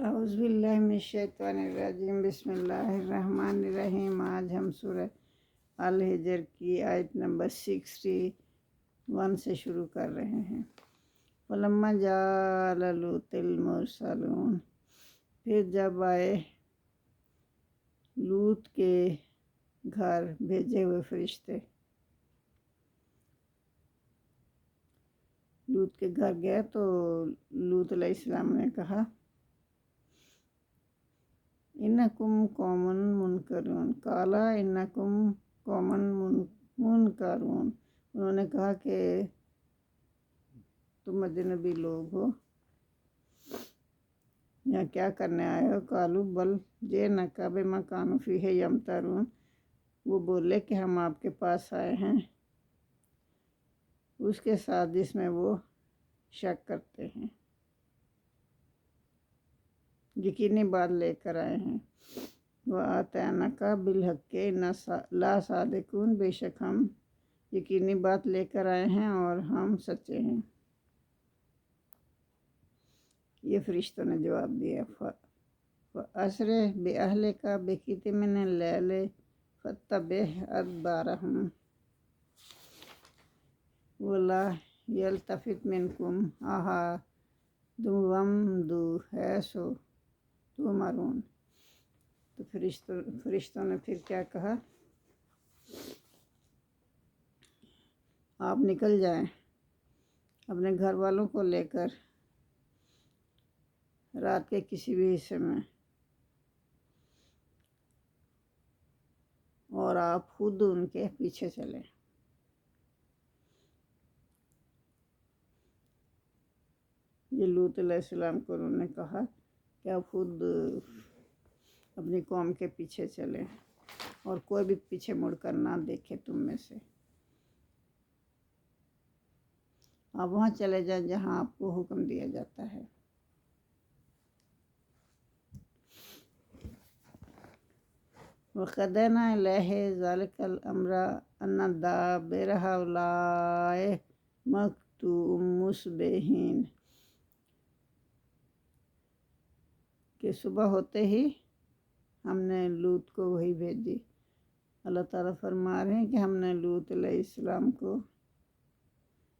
اعوذ باللہ من الشیطان الرجیم، بسم اللہ الرحمن الرحیم۔ آج ہم سورہ الحجر کی آیت نمبر 61 سے شروع کر رہے ہیں۔ فلما جاء لوط المرسلون، پھر جب آئے لوط کے گھر بھیجے ہوئے فرشتے، لوط کے گھر گئے تو لوط علیہ السلام نے کہا انکم قوم منکرون، قالا انکم قوم منکرون، انہوں نے کہا کہ تم اجنبی لوگ ہو، یہاں کیا کرنے آئے ہو؟ قالوا بل جئناک بما کانوا فیہ یمترون، وہ بولے کہ ہم آپ کے پاس آئے ہیں اس کے ساتھ جس میں وہ شک کرتے ہیں، یقینی بات لے کر آئے ہیں۔ وَآتَيْنَاكَ بِالْحَقِّ إِنَّا لَا صَادِقُونَ، بے شک ہم یقینی بات لے کر آئے ہیں اور ہم سچے ہیں، یہ فرشتوں نے جواب دیا۔ فَأَسْرِ بِأَهْلِكَ بِقِطْعٍ مِّنَ اللَّيْلِ فَاتَّبِعْ أَدْبَارَهُمْ وَلَا يَلْتَفِتْ مِنكُمْ أَحَدٌ وَامْضُوا حَيْثُ تُؤْمَرُونَ۔ تو فرشتوں نے پھر کیا کہا؟ آپ نکل جائیں اپنے گھر والوں کو لے کر رات کے کسی بھی حصے میں، اور آپ خود ان کے پیچھے چلیں۔ یہ لوط علیہ السلام کو انہوں نے کہا کہ آپ خود اپنی قوم کے پیچھے چلیں اور کوئی بھی پیچھے مڑ کر نہ دیکھے تم میں سے، آپ وہاں چلے جائیں جہاں آپ کو حکم دیا جاتا ہے۔ وَقَضَيْنَا إِلَيْهِ ذَلِكَ الْأَمْرَ أَنَّ دَابِرَ هَؤُلَاءِ مَقْطُوعٌ مُصْبِحِينَ، کہ صبح ہوتے ہی ہم نے لوط کو وحی بھیجی۔ اللہ تعالیٰ فرما رہے ہیں کہ ہم نے لوط علیہ السلام کو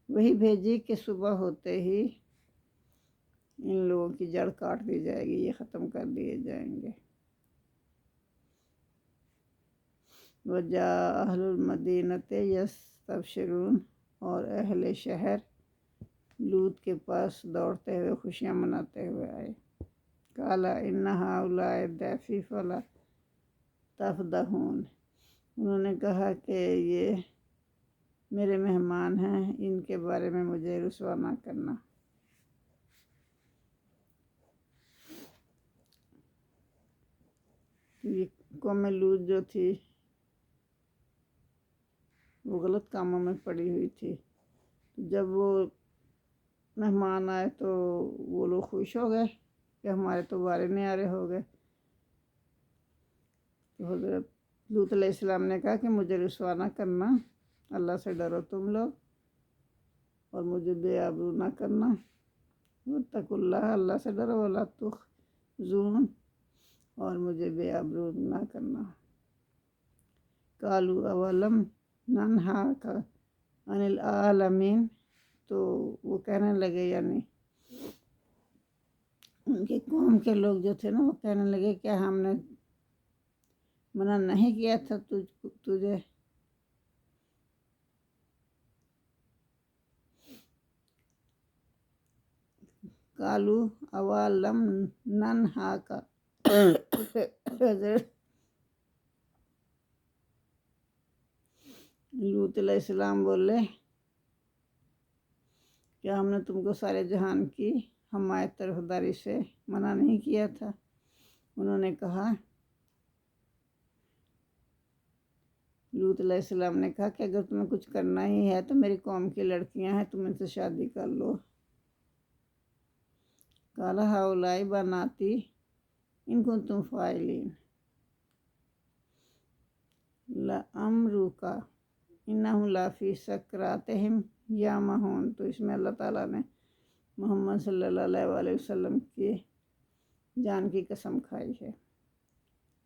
وحی بھیجی کہ صبح ہوتے ہی ان لوگوں کی جڑ کاٹ دی جائے گی، یہ ختم کر دیے جائیں گے۔ وَجَاءَ أَهْلُ الْمَدِينَةِ يَسْتَبْشِرُونَ، اور اہل شہر لوط کے پاس دوڑتے ہوئے خوشیاں مناتے ہوئے آئے۔ قَالَ إِنَّ هَؤُلَاءِ ضَيْفِي فَلَا تَفْضَحُونِ، انہوں نے کہا کہ یہ میرے مہمان ہیں، ان کے بارے میں مجھے رسوا نہ کرنا۔ یہ قوم لوط جو تھی وہ غلط کاموں میں پڑی ہوئی تھی، جب وہ مہمان آئے تو وہ لوگ خوش ہو گئے کہ ہمارے تو بارے نیارے ہو گئے۔ تو حضرت لوط علیہ السلام نے کہا کہ مجھے رسوا نہ کرنا، اللہ سے ڈرو تم لوگ، اور مجھے بے آبرو نہ کرنا۔ واتقوا اللہ، اللہ سے ڈرو، ولا تخزون، اور مجھے بے آبرو نہ کرنا۔ قالوا اولم ننہاک عن العالمین، تو وہ کہنے لگے، یعنی ان کے قوم کے لوگ جو تھے نا، وہ کہنے لگے کیا ہم نے منع نہیں کیا تھا تجھے؟ قالوا اولم ننہاک، حضرت لوط علیہ السلام بولے کیا ہم نے تم کو سارے جہان کی حمایت طرفداری سے منع نہیں کیا تھا؟ انہوں نے کہا، لوط علیہ السلام نے کہا کہ اگر تمہیں کچھ کرنا ہی ہے تو میری قوم کی لڑکیاں ہیں، تم ان سے شادی کر لو۔ قال ہؤلاء بناتی ان کنتم فاعلین لعمرک انہم لفی سکراتہم یعمہون۔ تو اس میں اللہ تعالیٰ نے محمد صلی اللہ علیہ وسلم کی جان کی قسم کھائی ہے۔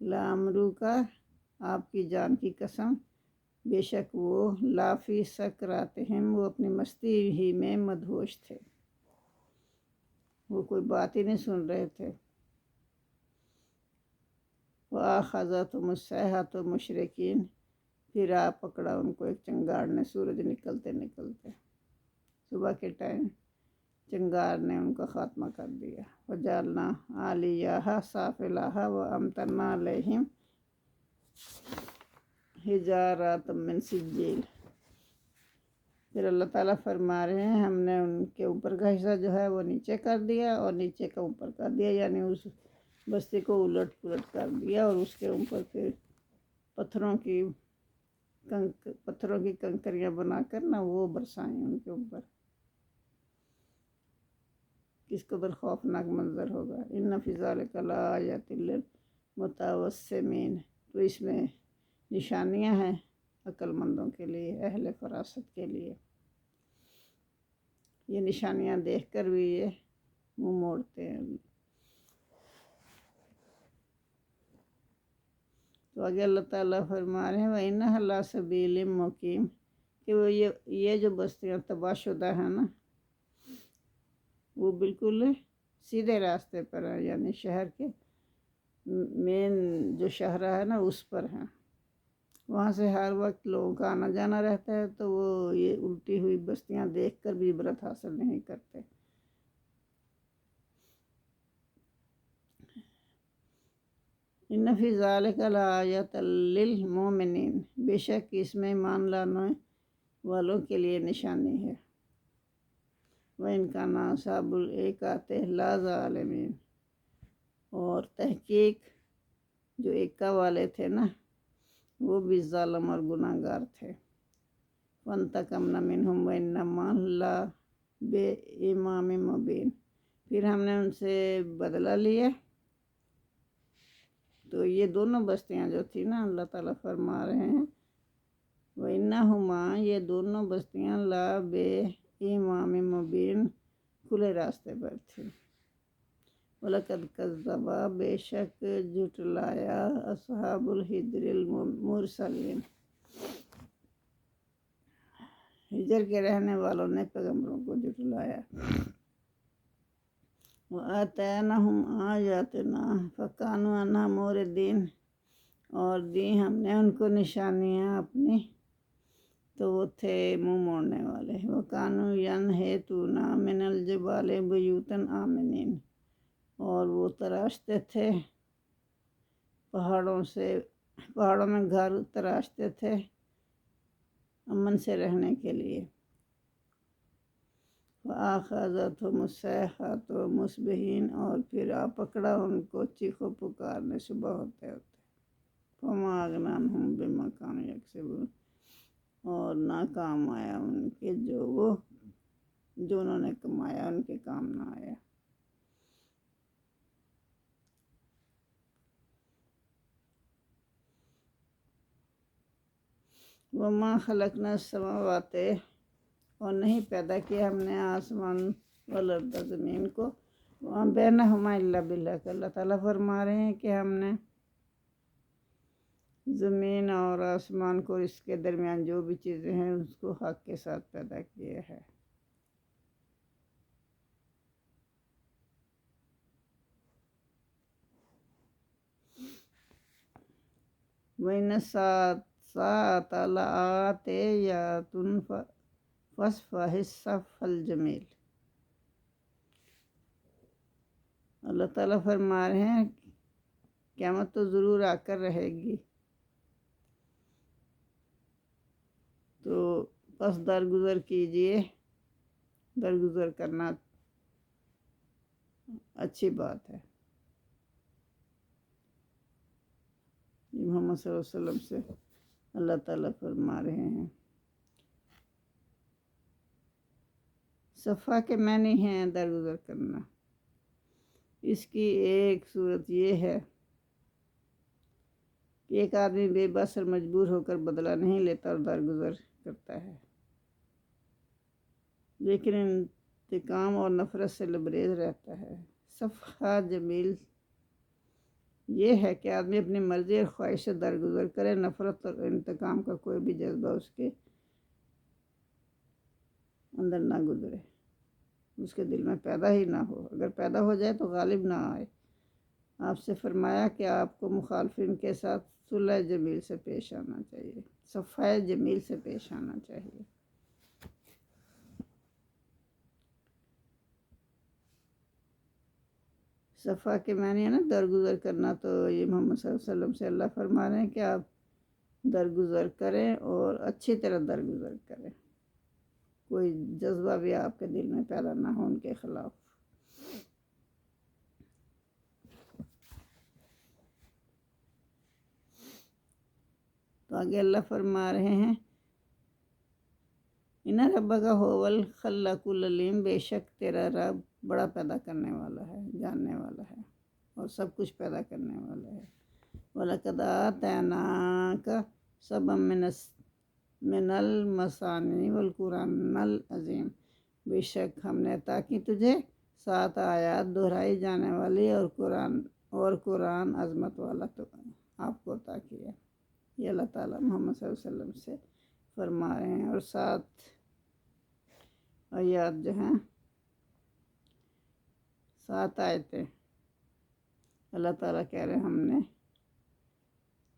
لامرو کا آپ کی جان کی قسم، بے شک وہ لافی سکراتہم، وہ اپنی مستی ہی میں مدہوش تھے، وہ کوئی بات ہی نہیں سن رہے تھے۔ وَآخَذَتْهُمُ الصَّيْحَةُ مُشْرِقِينَ، پھر آ پکڑا ان کو ایک چنگاڑ نے، سورج نکلتے نکلتے صبح کے ٹائم چنگار نے ان کا خاتمہ کر دیا۔ وَجَعَلْنَا عَالِيَهَا سَافِلَهَا وَأَمْطَرْنَا عَلَيْهِمْ حِجَارَةً مِّن سِجِّيلٍ، پھر اللہ تعالیٰ فرما رہے ہیں ہم نے ان کے اوپر کا حصہ جو ہے وہ نیچے کر دیا اور نیچے کا اوپر کر دیا، یعنی اس بستی کو الٹ پلٹ کر دیا اور اس کے اوپر پھر پتھروں کی کنکریاں بنا کر نہ وہ برسائیں ان کے اوپر۔ کس قدر خوفناک منظر ہوگا۔ ان فی ذلک لآیات للمتوسمین، تو اس میں نشانیاں ہیں عقل مندوں کے لیے، اہل فراست کے لیے، یہ نشانیاں دیکھ کر بھی یہ منہ موڑتے ہیں۔ تو آگے اللہ تعالیٰ فرما رہے ہیں وَإِنَّهَا لَسَبِيلٌ مُقِيمٌ، کہ وہ یہ جو بستیاں تباہ شدہ ہیں نا، وہ بالکل سیدھے راستے پر ہیں، یعنی شہر کے مین جو شاہراہ ہے نا اس پر ہیں، وہاں سے ہر وقت لوگوں کا آنا جانا رہتا ہے، تو وہ یہ الٹی ہوئی بستیاں دیکھ کر بھی عبرت حاصل نہیں کرتے۔ ان فی ذلک لآیات للمؤمنین، بے شک اس میں ایمان لانے والوں کے لیے نشانی ہے۔ وَإِنْ كَانَ أَصْحَابُ الْأَيْكَةِ لَظَالِمِينَ، اور تحقیق جو ایکا والے تھے نا وہ بھی ظالم اور گناہ گار تھے۔ وَانْتَقَمْنَا مِنْهُمْ وَإِنَّمَا لَبِإِمَامٍ مُبِينٍ، پھر ہم نے ان سے بدلہ لیا۔ تو یہ دونوں بستیاں جو تھی نا، اللہ تعالیٰ فرما رہے ہیں وَإِنَّهُمَا، یہ دونوں بستیاں لَبِإِمَامٍ مُبِينٍ، کھلے راستے پر تھی۔ وَلَقَدْ كَذَّبَ، بے شک جھٹلایا، أَصْحَابُ الْحِجْرِ الْمُرْسَلِينَ، ہجر کے رہنے والوں نے پیغمبروں کو جھٹلایا۔ وَآتَيْنَاهُمْ آيَاتِنَا فَكَانُوا عَنْهَا مُعْرِضِينَ، اور دی ہم نے ان کو نشانیاں اپنی تو وہ تھے منہ موڑنے والے۔ وَكَانُوا يَنْحِتُونَ مِنَ الْجِبَالِ بُيُوتًا آمِنِينَ، اور وہ تراشتے تھے پہاڑوں میں گھر تراشتے تھے امن سے رہنے کے لیے۔ فَأَخَذَتْهُمُ الصَّيْحَةُ مُصْبِحِينَ، اور پھر آ پکڑا ان کو چیخو پکارنے صبح ہوتے ہوتے۔ فَمَا أَغْنَىٰ عَنْهُمْ بِمَا كَانُوا يَكْسِبُونَ، اور ناکام آیا ان کے جو انہوں نے کمایا ان کے کام نہ آیا۔ وَمَا خَلَقْنَا السَّمَاوَاتِ، اور نہیں پیدا کیا ہم نے آسمان والارض، زمین کو، وَمَا بَيْنَهُمَا إِلَّا بِالْحَقِّ، اللہ تعالیٰ فرما رہے ہیں کہ ہم نے زمین اور آسمان کو، اس کے درمیان جو بھی چیزیں ہیں اس کو حق کے ساتھ پیدا کیا ہے۔ وَإِنَّ السَّاعَةَ لَآتِيَةٌ فَاصْفَحِ الصَّفْحَ الْجَمِيلَ، اللہ تعالیٰ فرما رہے ہیں قیامت تو ضرور آ کر رہے گی، تو پس درگزر کیجئے، درگزر کرنا اچھی بات ہے۔ محمد صلی اللہ علیہ وسلم سے اللہ تعالیٰ فرما رہے ہیں۔ صفحہ کے معنی ہیں درگزر کرنا۔ اس کی ایک صورت یہ ہے کہ ایک آدمی بے بس اور مجبور ہو کر بدلہ نہیں لیتا اور درگزر کرتا ہے، لیکن انتقام اور نفرت سے لبریز رہتا ہے۔ صفحہ جمیل یہ ہے کہ آدمی اپنی مرضی اور خواہش سے درگزر کرے، نفرت اور انتقام کا کوئی بھی جذبہ اس کے اندر نہ گزرے، اس کے دل میں پیدا ہی نہ ہو، اگر پیدا ہو جائے تو غالب نہ آئے۔ آپ سے فرمایا کہ آپ کو مخالفین کے ساتھ صلح جمیل سے پیش آنا چاہیے، صفحہ جمیل سے پیش آنا چاہیے۔ صفحہ کے معنی ہے نا درگزر کرنا، تو یہ محمد صلی اللہ علیہ وسلم سے اللہ فرما رہے ہیں کہ آپ درگزر کریں اور اچھی طرح درگزر کریں، کوئی جذبہ بھی آپ کے دل میں پیدا نہ ہو ان کے خلاف۔ تو آگے اللہ فرما رہے ہیں ان ربک هو الخلاق العلیم، بے شک تیرا رب بڑا پیدا کرنے والا ہے، جاننے والا ہے اور سب کچھ پیدا کرنے والا ہے۔ وَلَقَدْ آتَيْنَاكَ سَبْعًا مِنَ الْمَثَانِي وَالْقُرْآنِ الْعَظِيمِ، بے شک ہم نے عطا کی تجھے 7 آیات دہرائی جانے والی اور قرآن عظمت والا تو آپ کو عطا کیا۔ یہ اللہ تعالیٰ محمد صلی اللہ علیہ وسلم سے فرما رہے ہیں، اور 7 آیات جو ہیں 7 آیتیں اللہ تعالیٰ کہہ رہے ہیں ہم نے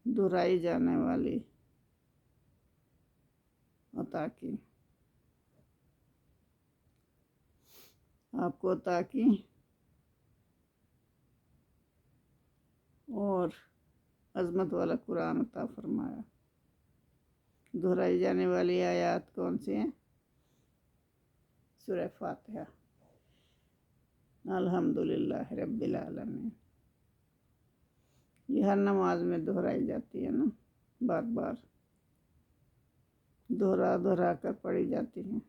دہرائی جانے والی عطا کی، آپ کو عطا کی، اور عظمت والا قرآن عطا فرمایا۔ دہرائی جانے والی آیات کون سی ہیں؟ سورہ فاتحہ، الحمدللہ رب العالمین، یہ ہر نماز میں دہرائی جاتی ہے نا، بار بار دہرا کر پڑھی جاتی ہیں۔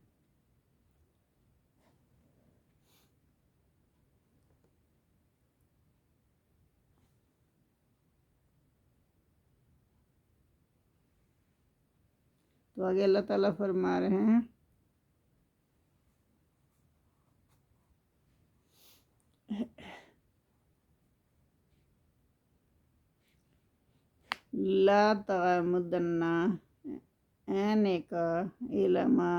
تو آگے اللہ تعالیٰ فرما رہے ہیں لا تغمضن عینیک الی ما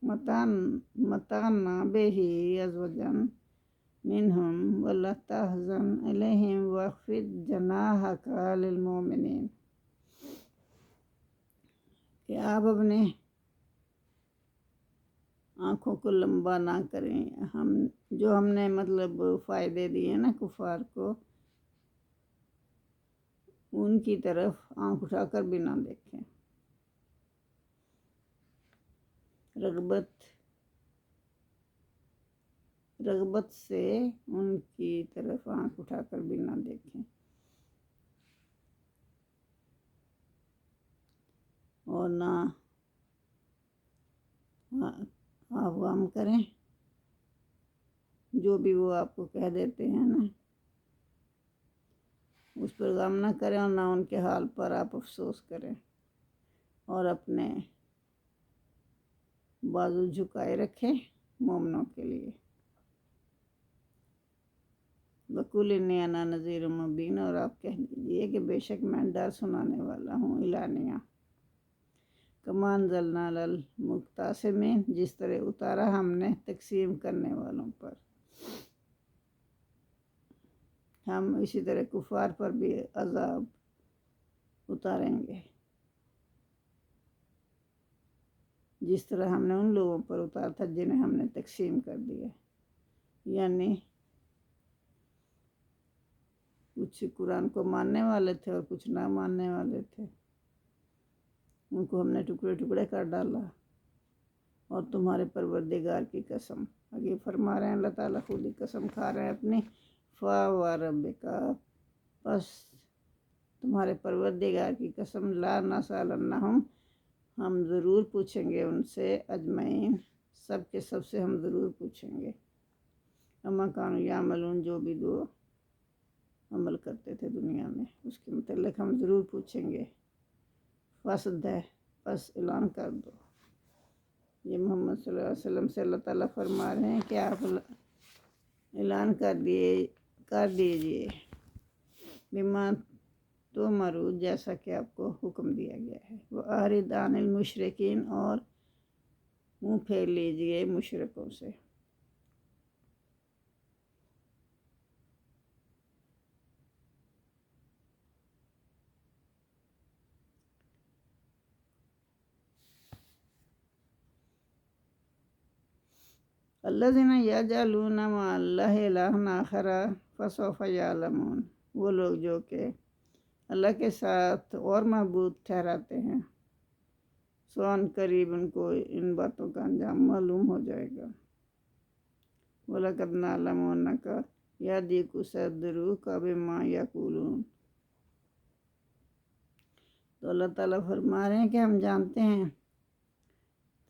متعنا به ازواجا منهم ولا تحزن علیہم واخفض جناحک للمؤمنین، کہ آپ اپنے آنکھوں کو لمبا نہ کریں، ہم نے مطلب فائدے دیے نا کفار کو، ان کی طرف آنکھ اٹھا کر بھی نہ دیکھیں، رغبت سے ان کی طرف آنکھ اٹھا کر بھی نہ دیکھیں، اور نہ آپ غم کریں جو بھی وہ آپ کو کہہ دیتے ہیں نا، اس پر غم نہ کریں، اور نہ ان کے حال پر آپ افسوس کریں، اور اپنے بازو جھکائے رکھیں مومنوں کے لیے۔ وَقُلْ إِنِّي أَنَا نَذِيرٌ مُّبِينٌ، اور آپ کہہ دیجئے کہ بے شک میں ڈر سنانے والا ہوں، اعلانیہ۔ كَمَا أَنزَلْنَا عَلَى الْمُقْتَسِمِينَ، جس طرح اتارا ہم نے تقسیم کرنے والوں پر، ہم اسی طرح کفار پر بھی عذاب اتاریں گے جس طرح ہم نے ان لوگوں پر اتارا تھا جنہیں ہم نے تقسیم کر دیا، یعنی کچھ قرآن کو ماننے والے تھے اور کچھ نہ ماننے والے تھے، ان کو ہم نے ٹکڑے ٹکڑے کر ڈالا۔ اور تمہارے پروردگار کی قسم، آگے فرما رہے ہیں اللہ تعالیٰ خود ہی قسم کھا رہے ہیں اپنی، فَوَرَبِّكَ، پس تمہارے پروردگار کی قسم، لا نَسْأَلَنَّهُمْ، ہم ضرور پوچھیں گے ان سے، اجمعین، سب کے سب سے ہم ضرور پوچھیں گے، اما کانوا یعملون، جو بھی دو عمل کرتے تھے دنیا میں اس کے متعلق ہم ضرور پوچھیں گے۔ فَاصْدَعْ، پس اعلان کر دو۔ یہ محمد صلی اللہ علیہ وسلم سے اللہ تعالیٰ فرما رہے ہیں کہ آپ اعلان کر دیجئے بما تؤمرون، جیسا کہ آپ کو حکم دیا گیا ہے۔ وَأَعْرِضْ عَنِ الْمُشْرِكِينَ، اور منہ پھیر لیجئے مشرکوں سے۔ الذین یجعلون مع اللہ الہا آخر فسوف یعلمون، وہ لوگ جو کہ اللہ کے ساتھ اور معبود ٹھہراتے ہیں، سو ان قریب ان کو ان باتوں کا انجام معلوم ہو جائے گا۔ وَلَقَدْ نَعْلَمُ أَنَّكَ يَضِيقُ صَدْرُكَ بِمَا يَقُولُونَ، تو اللہ تعالیٰ فرما رہے ہیں کہ ہم جانتے ہیں،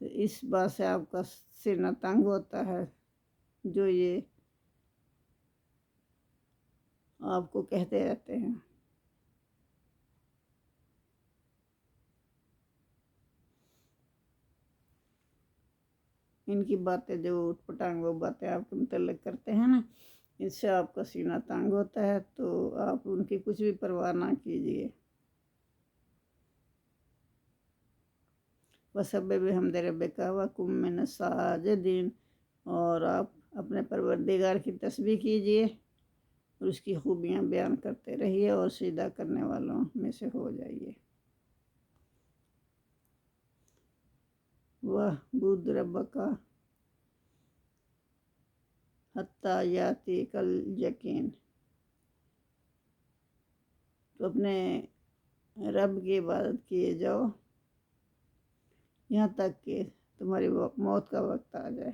تو اس بات سے آپ کا سینہ تنگ ہوتا ہے جو یہ آپ کو کہتے رہتے ہیں۔ ان کی باتیں جو اٹھ پٹانگ وہ باتیں آپ کے متعلق کرتے ہیں نا، اس سے آپ کا سینہ تنگ ہوتا ہے، تو آپ ان کی کچھ بھی پرواہ نہ کیجیے۔ وَسَبِّحْ بِحَمْدِ رَبِّكَ وَكُن مِّنَ السَّاجِدِينَ، اور آپ اپنے پروردگار کی تسبیح کیجیے اور اس کی خوبیاں بیان کرتے رہیے اور سجدہ کرنے والوں میں سے ہو جائیے۔ وَاعْبُدْ رَبَّكَ حَتَّىٰ يَأْتِيَكَ الْيَقِينُ، تو اپنے رب کی عبادت کیے جاؤ یہاں تک کہ تمہاری موت کا وقت آ جائے۔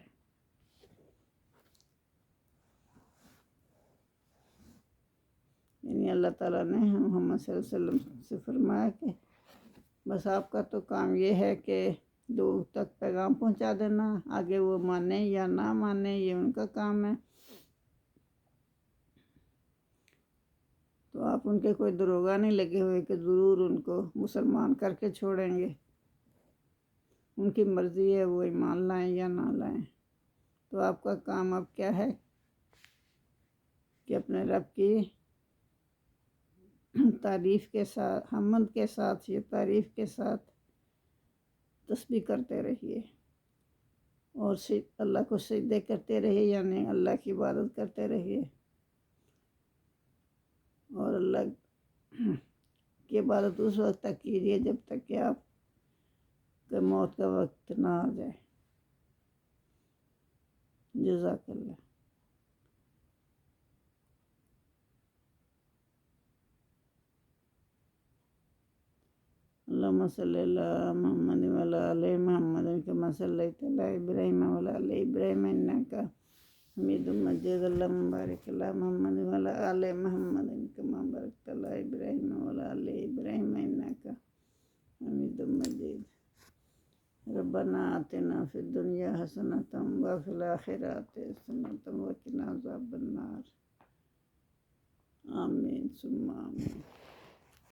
یعنی اللہ تعالیٰ نے محمد صلی اللہ علیہ وسلم سے فرمایا کہ بس آپ کا تو کام یہ ہے کہ لوگ تک پیغام پہنچا دینا، آگے وہ مانیں یا نہ مانیں یہ ان کا کام ہے، تو آپ ان کے کوئی دروغہ نہیں لگے ہوئے کہ ضرور ان کو مسلمان کر کے چھوڑیں گے۔ ان کی مرضی ہے وہ ایمان لائیں یا نہ لائیں، تو آپ کا کام اب کیا ہے کہ اپنے رب کی تعریف کے ساتھ، حمد کے ساتھ، یہ تعریف کے ساتھ تسبیح کرتے رہیے اور اللہ کو سجدے کرتے رہیے، یعنی اللہ کی عبادت کرتے رہیے، اور اللہ کی عبادت اس وقت تک کیجیے جب تک کہ آپ کہ موت کا وقت نہ آ جائے۔ جزاک اللہ۔ اللہم صلی اللہ محمد وعلی آل محمد کما صلیت علی ابراہیم وعلی آل ابراہیم انک حمید مجید۔ اللہم بارک علی محمد وعلی آل محمد کما بارکت علی ابراہیم وعلی آل ابراہیم انک حمید مجید۔ ربنا آتنا فی الدنیا حسنۃ وفی الآخرۃ حسنۃ وقنا عذاب النار۔ آمین ثم آمین۔